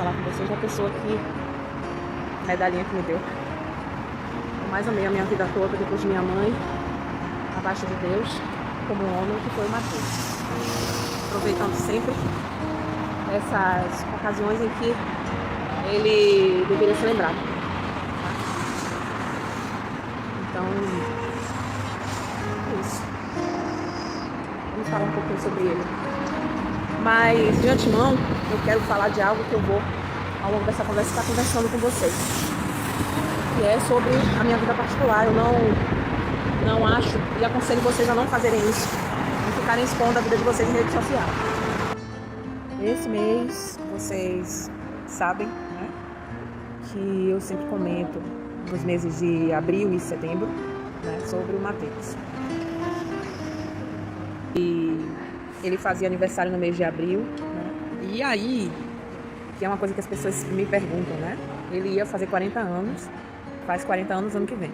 falar com vocês da pessoa que, a medalhinha que me deu. Eu mais amei a minha vida toda, depois de minha mãe, abaixo de Deus, como homem, que foi o Matheus. Aproveitando sempre essas ocasiões em que ele deveria ser lembrado. Então, é isso. Vamos falar um pouquinho sobre ele. Mas, de antemão, eu quero falar de algo que eu vou, ao longo dessa conversa, estar conversando com vocês. Que é sobre a minha vida particular. Eu não acho e aconselho vocês a não fazerem isso. Não ficarem expondo a vida de vocês em rede social. Esse mês, vocês sabem, né, que eu sempre comento nos meses de abril e setembro, né, sobre o Matheus. E ele fazia aniversário no mês de abril, né, e aí, que é uma coisa que as pessoas me perguntam, né, ele ia fazer 40 anos, faz 40 anos ano que vem.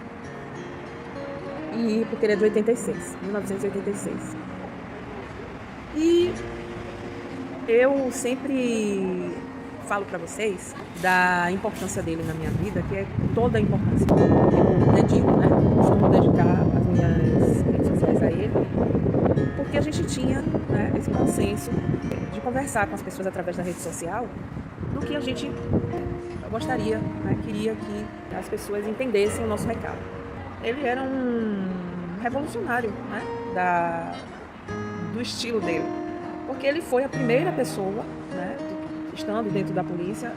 E porque ele é de 1986. E eu sempre falo para vocês da importância dele na minha vida, que é toda a importância. Eu dedico, né? Costumo dedicar as minhas redes sociais a ele, porque a gente tinha, né, esse consenso de conversar com as pessoas através da rede social do que a gente gostaria, né, queria que as pessoas entendessem o nosso recado. Ele era um revolucionário, né, do estilo dele, porque ele foi a primeira pessoa, né, estando dentro da polícia,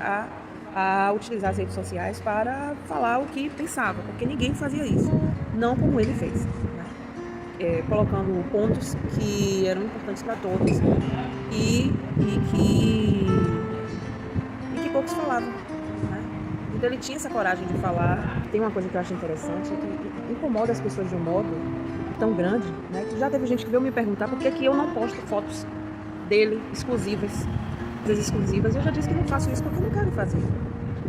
a utilizar as redes sociais para falar o que pensava, porque ninguém fazia isso, não como ele fez, né, colocando pontos que eram importantes para todos e que poucos falavam, né? Então ele tinha essa coragem de falar. Tem uma coisa que eu acho interessante, que incomoda as pessoas de um modo tão grande, né, que já teve gente que veio me perguntar por que eu não posto fotos dele exclusivas. Eu já disse que não faço isso porque eu não quero fazer.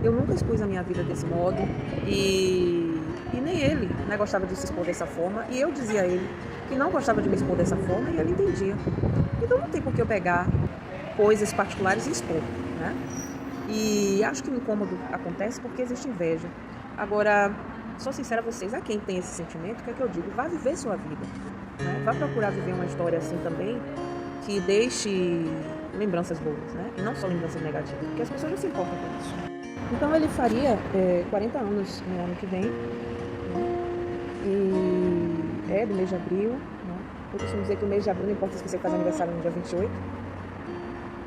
Eu nunca expus a minha vida desse modo e nem ele, né, gostava de se expor dessa forma, e eu dizia a ele que não gostava de me expor dessa forma e ele entendia. Então não tem por que eu pegar coisas particulares e expor, né? E acho que o incômodo acontece porque existe inveja. Agora, sou sincera a vocês, a quem tem esse sentimento, o que é que eu digo? Vá viver sua vida, né? Vá procurar viver uma história assim também, que deixe lembranças boas, né? E não só lembranças negativas, porque as pessoas não se importam com isso. Então ele faria 40 anos no ano que vem, né? E é do mês de abril, né? Eu costumo dizer que o mês de abril, não importa se você faz aniversário no dia 28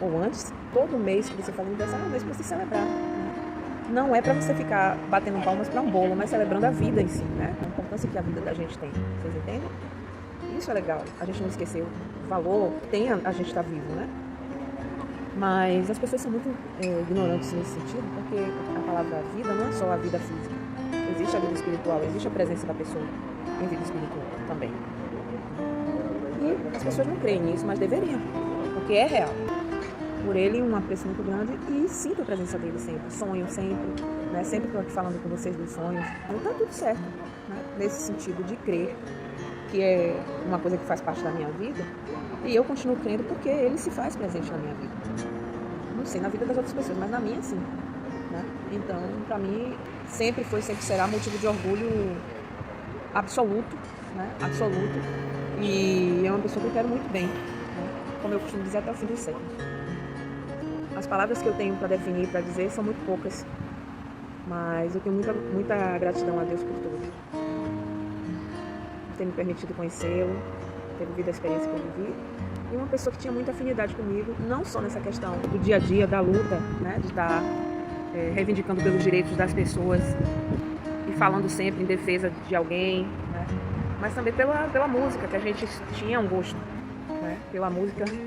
ou antes, todo mês que você faz aniversário é um mês para você celebrar, né? Não é para você ficar batendo palmas para um bolo, mas celebrando a vida em si, né? A importância que a vida da gente tem, vocês entendem? Isso é legal, a gente não esqueceu o valor que tem a gente estar vivo, né? Mas as pessoas são muito ignorantes nesse sentido, porque a palavra vida não é só a vida física. Existe a vida espiritual, existe a presença da pessoa em vida espiritual também. E as pessoas não creem nisso, mas deveriam, porque é real. Por ele, um apreço muito grande e sinto a presença dele sempre. Sonho sempre, né? Sempre estou aqui falando com vocês dos sonhos. Então tá tudo certo, né? Nesse sentido de crer, que é uma coisa que faz parte da minha vida, e eu continuo crendo porque ele se faz presente na minha vida. Não sei na vida das outras pessoas, mas na minha sim, né? Então, para mim, sempre foi, sempre será motivo de orgulho absoluto, né? Absoluto. E é uma pessoa que eu quero muito bem, né? Como eu costumo dizer, até o fim do século. As palavras que eu tenho para definir, para dizer, são muito poucas, mas eu tenho muita gratidão a Deus por tudo. Ter me permitido conhecê-lo, ter vivido a experiência que eu vivi, e uma pessoa que tinha muita afinidade comigo, não só nessa questão do dia a dia, da luta, né, de estar reivindicando pelos direitos das pessoas e falando sempre em defesa de alguém, né, mas também pela música, que a gente tinha um gosto, né, pela música, né,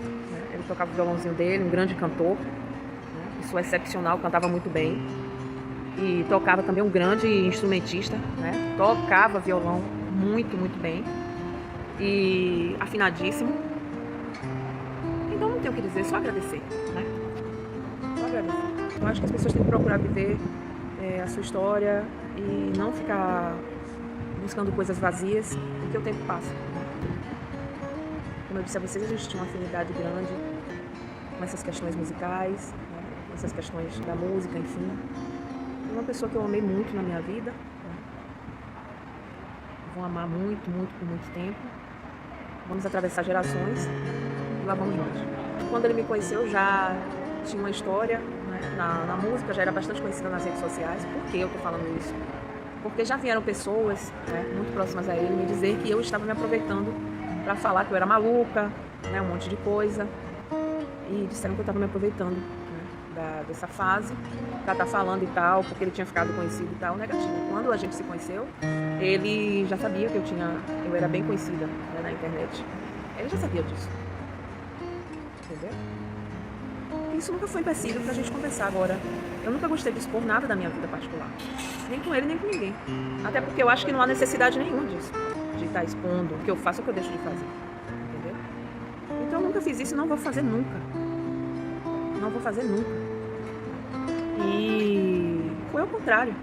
ele tocava o violãozinho dele, um grande cantor, né, pessoa excepcional, cantava muito bem, e tocava também um grande instrumentista, né, tocava violão muito, muito bem, e afinadíssimo. Então não tenho o que dizer, só agradecer, né? Só agradecer. Eu acho que as pessoas têm que procurar viver a sua história e não ficar buscando coisas vazias, porque o tempo passa. Como eu disse a vocês, a gente tinha uma afinidade grande com essas questões musicais, né? essas questões da música, enfim. Uma pessoa que eu amei muito na minha vida, né? Vou amar muito, muito, por muito tempo. Vamos atravessar gerações e lá vamos nós. Quando ele me conheceu, já tinha uma história, né, na música, já era bastante conhecida nas redes sociais. Por que eu estou falando isso? Porque já vieram pessoas, né, muito próximas a ele me dizer que eu estava me aproveitando para falar que eu era maluca, né, um monte de coisa. E disseram que eu estava me aproveitando, né, dessa fase para estar falando e tal, porque ele tinha ficado conhecido e tal, negativo. Quando a gente se conheceu, ele já sabia que eu era bem conhecida, né, na internet. Ele já sabia disso. Entendeu? Isso nunca foi empecilho pra gente conversar agora. Eu nunca gostei de expor nada da minha vida particular. Nem com ele, nem com ninguém. Até porque eu acho que não há necessidade nenhuma disso. De estar expondo o que eu faço ou o que eu deixo de fazer. Entendeu? Então eu nunca fiz isso e não vou fazer nunca. Não vou fazer nunca. E foi ao contrário,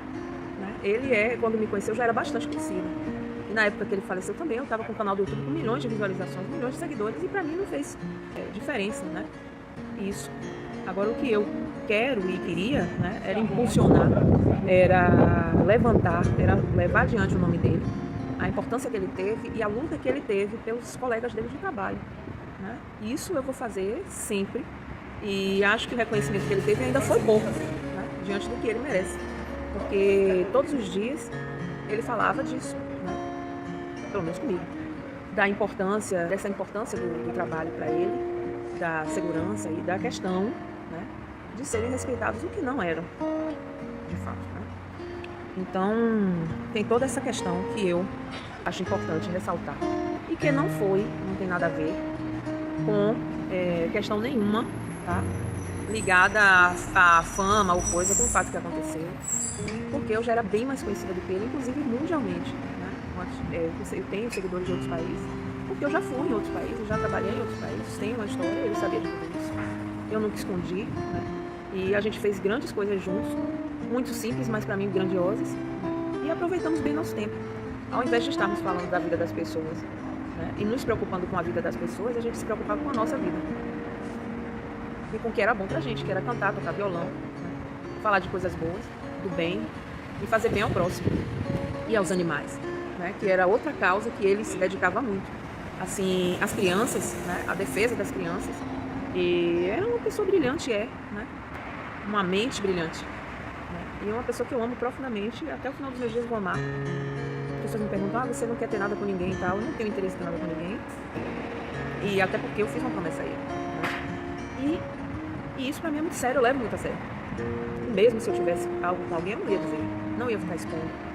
né? Quando me conheceu, já era bastante conhecido. E na época que ele faleceu também, eu estava com um canal do YouTube com milhões de visualizações, milhões de seguidores, e pra mim não fez diferença, né? Isso. Agora, o que eu quero e queria, né, era impulsionar, era levantar, era levar adiante o nome dele, a importância que ele teve e a luta que ele teve pelos colegas dele de trabalho, né? Isso eu vou fazer sempre, e acho que o reconhecimento que ele teve ainda foi pouco, né, diante do que ele merece, porque todos os dias ele falava disso, né, pelo menos comigo, dessa importância do trabalho para ele, da segurança e da questão, né, de serem respeitados o que não eram, de fato, né? Então, tem toda essa questão que eu acho importante ressaltar. E que não tem nada a ver com questão nenhuma, tá? Ligada à fama ou coisa com o fato que aconteceu. Porque eu já era bem mais conhecida do que ele, inclusive mundialmente, né? Eu tenho seguidores de outros países. Porque eu já fui em outros países, já trabalhei em outros países, tenho uma história, ele sabia de tudo isso. Eu nunca escondi, né? E a gente fez grandes coisas juntos, muito simples, mas para mim grandiosas. E aproveitamos bem nosso tempo. Ao invés de estarmos falando da vida das pessoas, né, e nos preocupando com a vida das pessoas, a gente se preocupava com a nossa vida. E com o que era bom pra gente, que era cantar, tocar violão, né, falar de coisas boas, do bem, e fazer bem ao próximo. E aos animais, né, que era outra causa que ele se dedicava muito. Assim, as crianças, né, a defesa das crianças, e era uma pessoa brilhante, né, uma mente brilhante, né, e uma pessoa que eu amo profundamente, até o final dos meus dias vou amar. As pessoas me perguntam, você não quer ter nada com ninguém e tal, eu não tenho interesse em ter nada com ninguém, e até porque eu fiz uma promessa a ele, né, e isso pra mim é muito sério, eu levo muito a sério, e mesmo se eu tivesse algo com alguém, eu não ia dizer, não ia ficar expondo.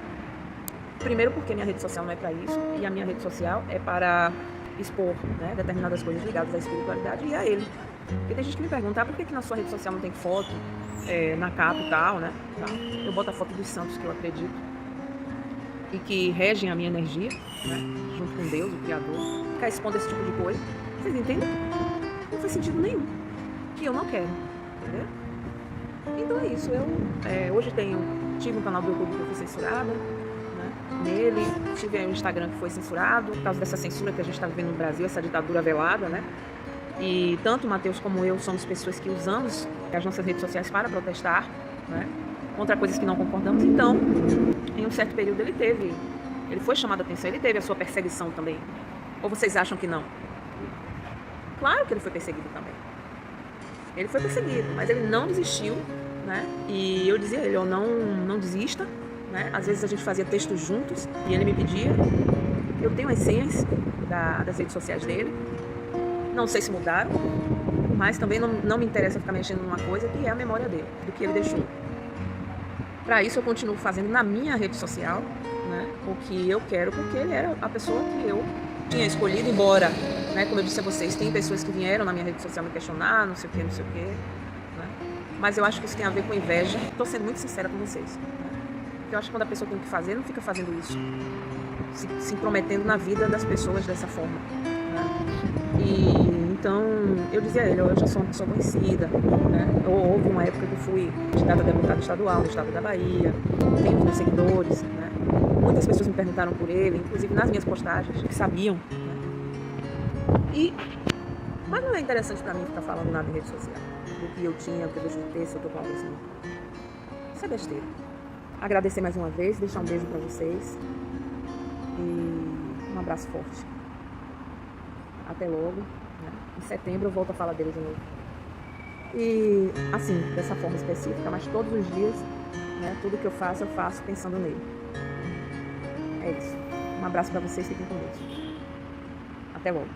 Primeiro porque minha rede social não é para isso, e a minha rede social é para expor, né, determinadas coisas ligadas à espiritualidade e a ele. Porque tem gente que me pergunta, por que na sua rede social não tem foto na capa e tal, né? Eu boto a foto dos santos que eu acredito e que regem a minha energia, né, junto com Deus, o Criador. Ficar expondo esse tipo de coisa, vocês entendem? Não faz sentido nenhum. E eu não quero, entendeu? Então é isso. Eu hoje tive um canal do YouTube que eu fui censurada, nele, tive um Instagram que foi censurado por causa dessa censura que a gente está vivendo no Brasil, essa ditadura velada, né? E tanto o Matheus como eu somos pessoas que usamos as nossas redes sociais para protestar, né, contra coisas que não concordamos. Então, em um certo período ele foi chamado a atenção, ele teve a sua perseguição também. Ou vocês acham que não? Claro que ele foi perseguido também. Ele foi perseguido, mas ele não desistiu, né? E eu dizia a ele, não desista. Né? Às vezes a gente fazia textos juntos e ele me pedia. Eu tenho as senhas das redes sociais dele. Não sei se mudaram, mas também não me interessa ficar mexendo numa coisa que é a memória dele, do que ele deixou. Para isso eu continuo fazendo na minha rede social, né, o que eu quero, porque ele era a pessoa que eu tinha escolhido, embora, né, como eu disse a vocês, tem pessoas que vieram na minha rede social me questionar, não sei o que, né? Mas eu acho que isso tem a ver com inveja. Estou sendo muito sincera com vocês. Eu acho que quando a pessoa tem o que fazer, não fica fazendo isso, se intrometendo na vida das pessoas dessa forma, né? E então eu dizia a ele, eu já sou uma pessoa conhecida, né? Houve uma época que eu fui candidata a deputada estadual no estado da Bahia, tenho os meus seguidores, né? Muitas pessoas me perguntaram por ele, inclusive nas minhas postagens, que sabiam, né? Mas não é interessante para mim ficar falando nada em rede social. do que eu tinha, o que eu deixo de ter, se eu tô com algo assim. Isso é besteira. Agradecer mais uma vez, deixar um beijo pra vocês. E um abraço forte. Até logo. Né? Em setembro eu volto a falar dele de novo. E assim, dessa forma específica, mas todos os dias, né, tudo que eu faço pensando nele. É isso. Um abraço pra vocês, fiquem com Deus. Até logo.